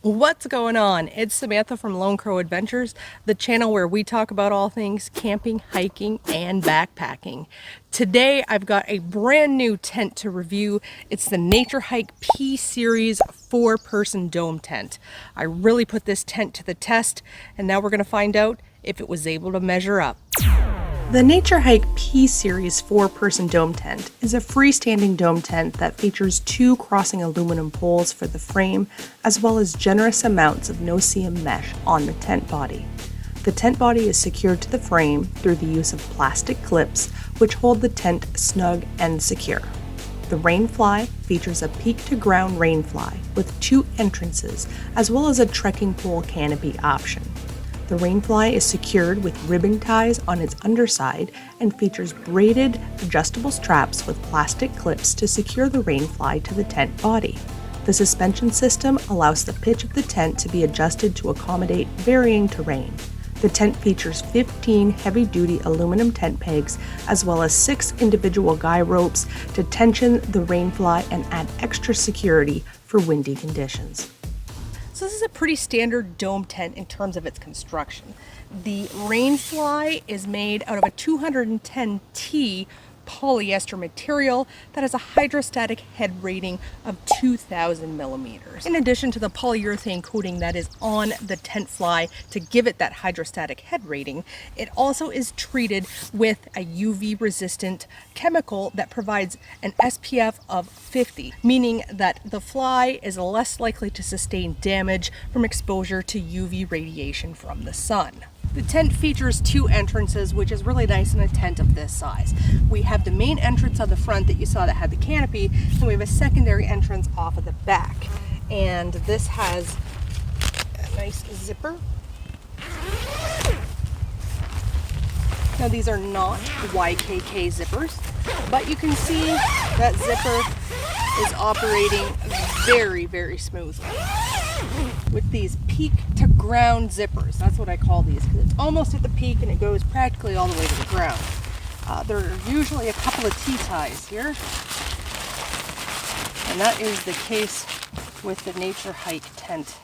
What's going on? It's Samantha from Lone Crow Adventures, the channel where we talk about all things camping, hiking, and backpacking. Today I've got a brand new tent to review. It's the Nature Hike P Series 4-person dome tent. I really put this tent to the test, and now we're going to find out if it was able to measure up. The Nature Hike P Series 4-person dome tent is a freestanding dome tent that features 2 crossing aluminum poles for the frame, as well as generous amounts of no-seam mesh on the tent body. The tent body is secured to the frame through the use of plastic clips, which hold the tent snug and secure. The Rainfly features a peak-to-ground rainfly with 2 entrances, as well as a trekking pole canopy option. The Rainfly is secured with ribbon ties on its underside and features braided, adjustable straps with plastic clips to secure the Rainfly to the tent body. The suspension system allows the pitch of the tent to be adjusted to accommodate varying terrain. The tent features 15 heavy-duty aluminum tent pegs, as well as 6 individual guy ropes to tension the Rainfly and add extra security for windy conditions. So this is a pretty standard dome tent in terms of its construction. The Rainfly is made out of a 210T polyester material that has a hydrostatic head rating of 2,000 millimeters. In addition to the polyurethane coating that is on the tent fly to give it that hydrostatic head rating, it also is treated with a UV resistant chemical that provides an SPF of 50, meaning that the fly is less likely to sustain damage from exposure to UV radiation from the sun. The tent features 2 entrances, which is really nice in a tent of this size. We have the main entrance on the front that you saw that had the canopy, and we have a secondary entrance off of the back. And this has a nice zipper. Now these are not YKK zippers, but you can see that zipper is operating very, very smoothly with these peak to ground zippers. That's what I call these, because it's almost at the peak and it goes practically all the way to the ground. There are usually a couple of T-ties here, and that is the case with the Nature Hike tent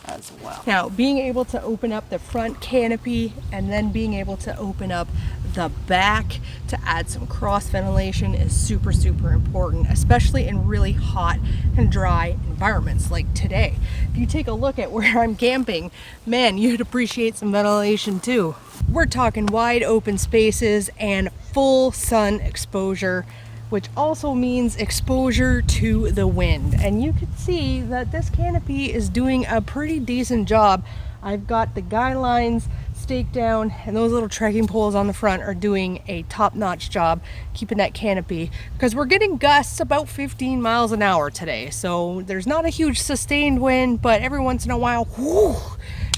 as well. Now, being able to open up the front canopy and then being able to open up the back to add some cross ventilation is super, super important, especially in really hot and dry environments like today. If you take a look at where I'm camping, man, you'd appreciate some ventilation too. We're talking wide open spaces and full sun exposure, which also means exposure to the wind. And you can see that this canopy is doing a pretty decent job. I've got the guy lines staked down, and those little trekking poles on the front are doing a top-notch job keeping that canopy, because we're getting gusts about 15 miles an hour today. So there's not a huge sustained wind, but every once in a while, whoo,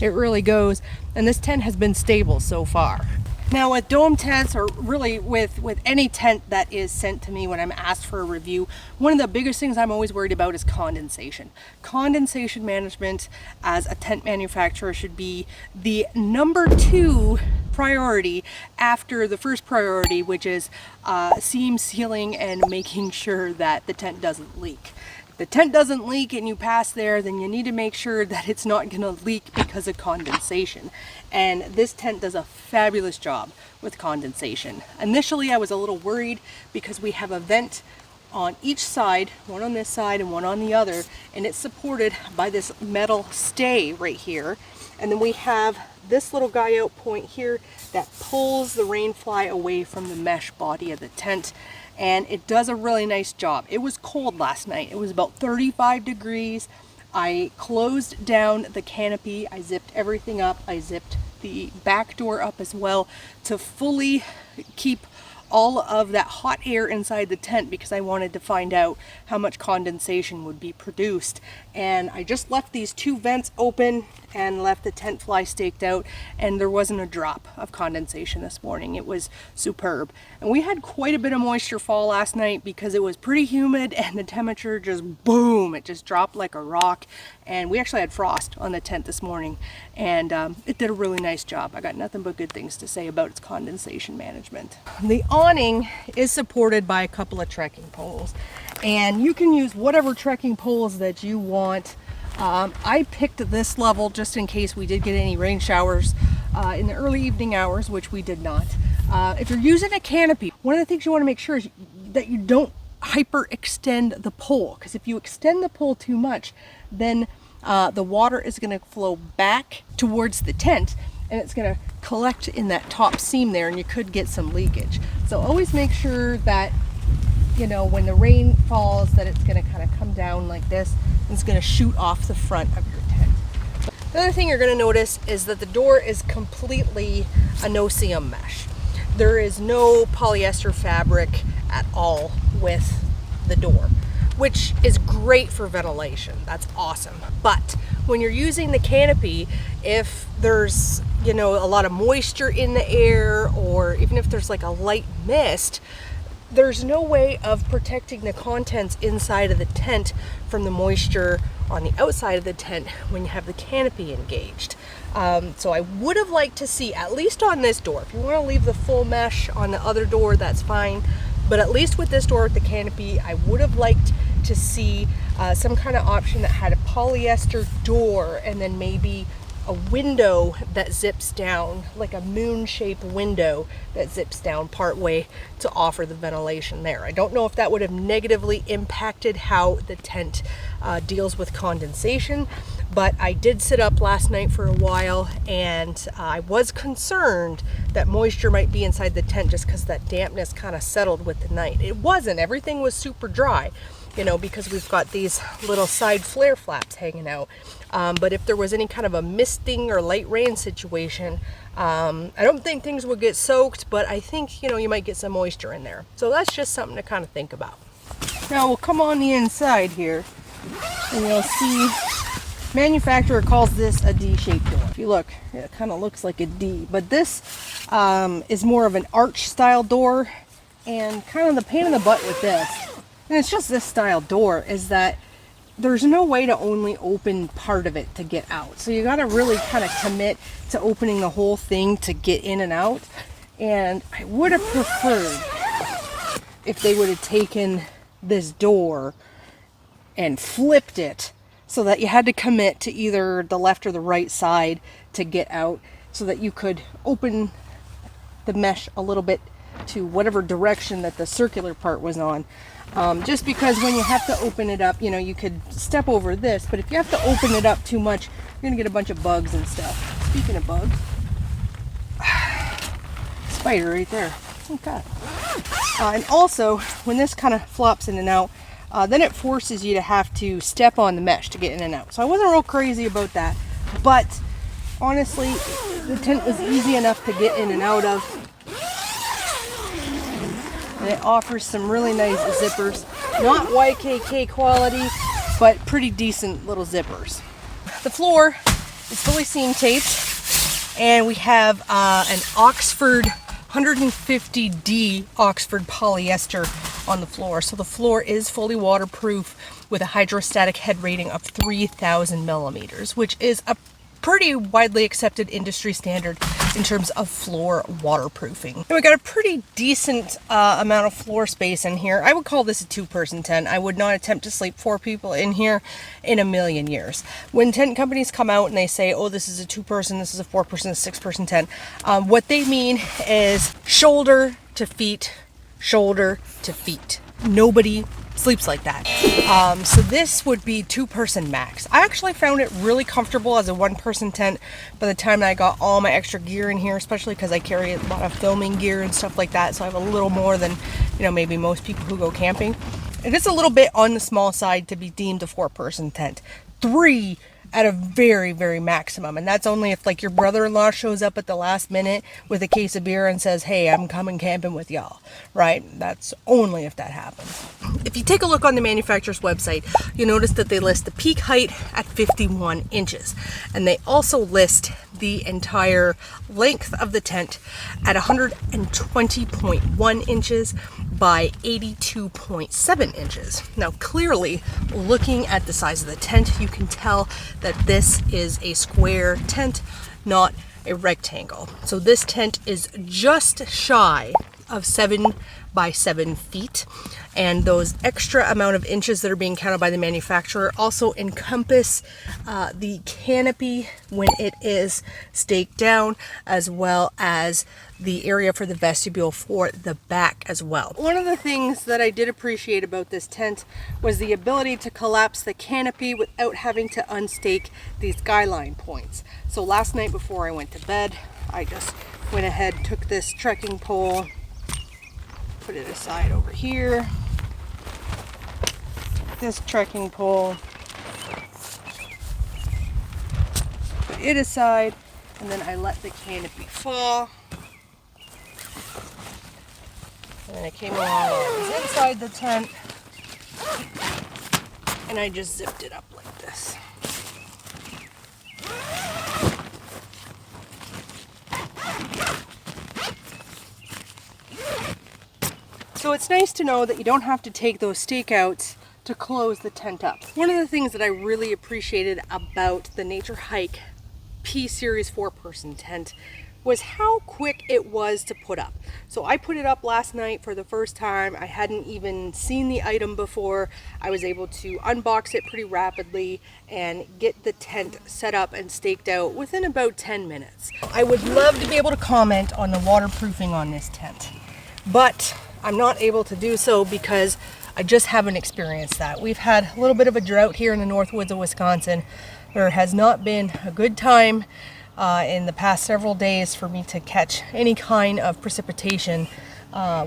it really goes. And this tent has been stable so far. Now with dome tents, or really with any tent that is sent to me when I'm asked for a review, one of the biggest things I'm always worried about is condensation. Condensation management as a tent manufacturer should be the number 2 priority after the first priority, which is seam sealing and making sure that the tent doesn't leak. The tent doesn't leak and you pass there, then you need to make sure that it's not going to leak because of condensation. And this tent does a fabulous job with condensation. Initially, I was a little worried because we have a vent on each side, one on this side and one on the other, and it's supported by this metal stay right here. And then we have this little guy out point here that pulls the Rainfly away from the mesh body of the tent. And it does a really nice job. It was cold last night. It was about 35 degrees. I closed down the canopy. I zipped everything up. I zipped the back door up as well to fully keep all of that hot air inside the tent, because I wanted to find out how much condensation would be produced. And I just left these 2 vents open and left the tent fly staked out, and there wasn't a drop of condensation this morning. It was superb. And we had quite a bit of moisture fall last night because it was pretty humid and the temperature just boom, it just dropped like a rock. And we actually had frost on the tent this morning, and it did a really nice job. I got nothing but good things to say about its condensation management. The awning is supported by a couple of trekking poles, and you can use whatever trekking poles that you want. I picked this level just in case we did get any rain showers in the early evening hours, which we did not. If you're using a canopy, one of the things you want to make sure is that you don't hyperextend the pole, because if you extend the pole too much, then the water is going to flow back towards the tent and it's going to collect in that top seam there, and you could get some leakage. So always make sure that, you know, when the rain falls, that it's going to kind of come down like this and it's going to shoot off the front of your tent. The other thing you're going to notice is that the door is completely a no-seam mesh. There is no polyester fabric at all with the door, which is great for ventilation. That's awesome. But when you're using the canopy, if there's, you know, a lot of moisture in the air, or even if there's like a light mist, there's no way of protecting the contents inside of the tent from the moisture on the outside of the tent when you have the canopy engaged. So I would have liked to see, at least on this door, if you want to leave the full mesh on the other door, that's fine. But at least with this door with the canopy, I would have liked to see some kind of option that had a polyester door and then maybe a window that zips down, like a moon-shaped window that zips down part way to offer the ventilation there. I don't know if that would have negatively impacted how the tent deals with condensation, but I did sit up last night for a while, and I was concerned that moisture might be inside the tent just because that dampness kind of settled with the night. It wasn't. Everything was super dry, you know, because we've got these little side flare flaps hanging out. But if there was any kind of a misting or light rain situation, I don't think things would get soaked, but I think, you know, you might get some moisture in there. So that's just something to kind of think about. Now we'll come on the inside here and you'll see manufacturer calls this a D-shaped door. If you look, it kind of looks like a D, but this is more of an arch style door. And kind of the pain in the butt with this, and it's just this style door, is that there's no way to only open part of it to get out. So you got to really kind of commit to opening the whole thing to get in and out. And I would have preferred if they would have taken this door and flipped it so that you had to commit to either the left or the right side to get out, so that you could open the mesh a little bit to whatever direction that the circular part was on. Just because when you have to open it up, you know, you could step over this, but if you have to open it up too much, you're gonna get a bunch of bugs and stuff. Speaking of bugs, spider right there. Okay. And also, when this kind of flops in and out, then it forces you to have to step on the mesh to get in and out. So I wasn't real crazy about that, but honestly, the tent was easy enough to get in and out of. And it offers some really nice zippers. Not YKK quality, but pretty decent little zippers. The floor is fully seam taped, and we have an Oxford 150D Oxford polyester on the floor. So the floor is fully waterproof with a hydrostatic head rating of 3,000 millimeters, which is a pretty widely accepted industry standard in terms of floor waterproofing. And we got a pretty decent amount of floor space in here. I would call this a 2-person tent. I would not attempt to sleep 4 people in here in a million years. When tent companies come out and they say, oh, this is a 2-person, this is a 4-person, a 6-person tent, what they mean is shoulder to feet, shoulder to feet. Nobody sleeps like that. So this would be 2-person max. I actually found it really comfortable as a 1-person tent by the time I got all my extra gear in here, especially because I carry a lot of filming gear and stuff like that, so I have a little more than, you know, maybe most people who go camping. It is a little bit on the small side to be deemed a 4-person tent. 3 at a very, very maximum. And that's only if like your brother-in-law shows up at the last minute with a case of beer and says, hey, I'm coming camping with y'all, right? That's only if that happens. If you take a look on the manufacturer's website, you'll notice that they list the peak height at 51 inches. And they also list the entire length of the tent at 120.1 inches by 82.7 inches. Now, clearly, looking at the size of the tent, you can tell that this is a square tent, not a rectangle. So this tent is just shy of 7 by 7 feet. And those extra amount of inches that are being counted by the manufacturer also encompass the canopy when it is staked down, as well as the area for the vestibule for the back as well. One of the things that I did appreciate about this tent was the ability to collapse the canopy without having to unstake these skyline points. So last night before I went to bed, I just went ahead, took this trekking pole, put it aside over here, this trekking pole, put it aside, and then I let the canopy fall. And then I came along and it was inside the tent, and I just zipped it up like this. So it's nice to know that you don't have to take those stakeouts to close the tent up. One of the things that I really appreciated about the Nature Hike P Series 4-person tent was how quick it was to put up. So I put it up last night for the first time. I hadn't even seen the item before. I was able to unbox it pretty rapidly and get the tent set up and staked out within about 10 minutes. I would love to be able to comment on the waterproofing on this tent, but I'm not able to do so because I just haven't experienced that. We've had a little bit of a drought here in the north woods of Wisconsin. There has not been a good time in the past several days for me to catch any kind of precipitation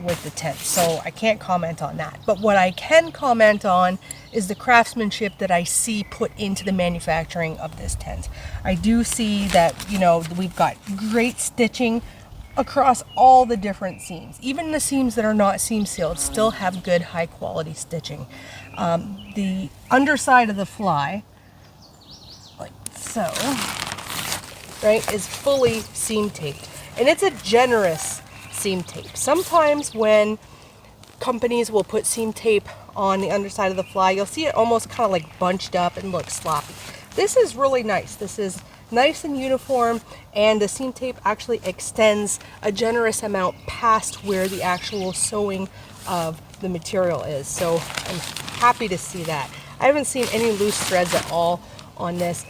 with the tent, so I can't comment on that. But what I can comment on is the craftsmanship that I see put into the manufacturing of this tent. I do see that, you know, we've got great stitching across all the different seams. Even the seams that are not seam sealed still have good high quality stitching. The underside of the fly, like so, right, is fully seam taped, and it's a generous seam tape. Sometimes when companies will put seam tape on the underside of the fly, you'll see it almost kind of like bunched up and looks sloppy. This is really nice. This is nice and uniform, and the seam tape actually extends a generous amount past where the actual sewing of the material is. So I'm happy to see that. I haven't seen any loose threads at all on this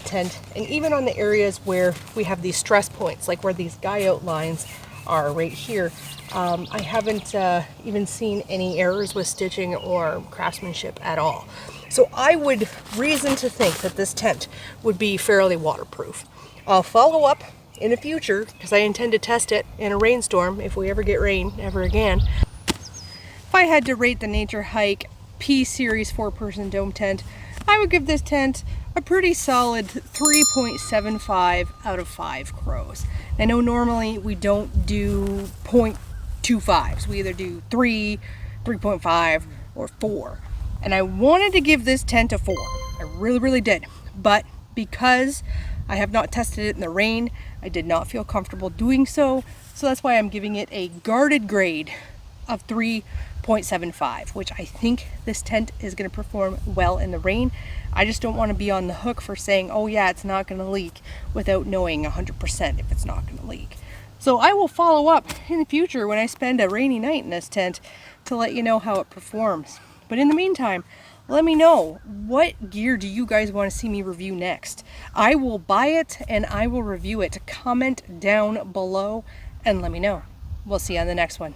tent, and even on the areas where we have these stress points, like where these guy out lines are right here, I haven't even seen any errors with stitching or craftsmanship at all. So I would reason to think that this tent would be fairly waterproof. I'll follow up in the future because I intend to test it in a rainstorm if we ever get rain ever again. If I had to rate the Nature Hike P Series 4-person dome tent, I would give this tent a pretty solid 3.75 out of 5 crows. I know normally we don't do 0.25s. We either do 3, 3.5, or 4. And I wanted to give this tent a 4. I really did. But because I have not tested it in the rain, I did not feel comfortable doing so. So that's why I'm giving it a guarded grade of 3.75, which I think this tent is going to perform well in the rain. I just don't want to be on the hook for saying, oh yeah, it's not going to leak, without knowing 100% if it's not going to leak. So I will follow up in the future when I spend a rainy night in this tent to let you know how it performs. But in the meantime, let me know, what gear do you guys want to see me review next? I will buy it and I will review it. Comment down below and let me know. We'll see you on the next one.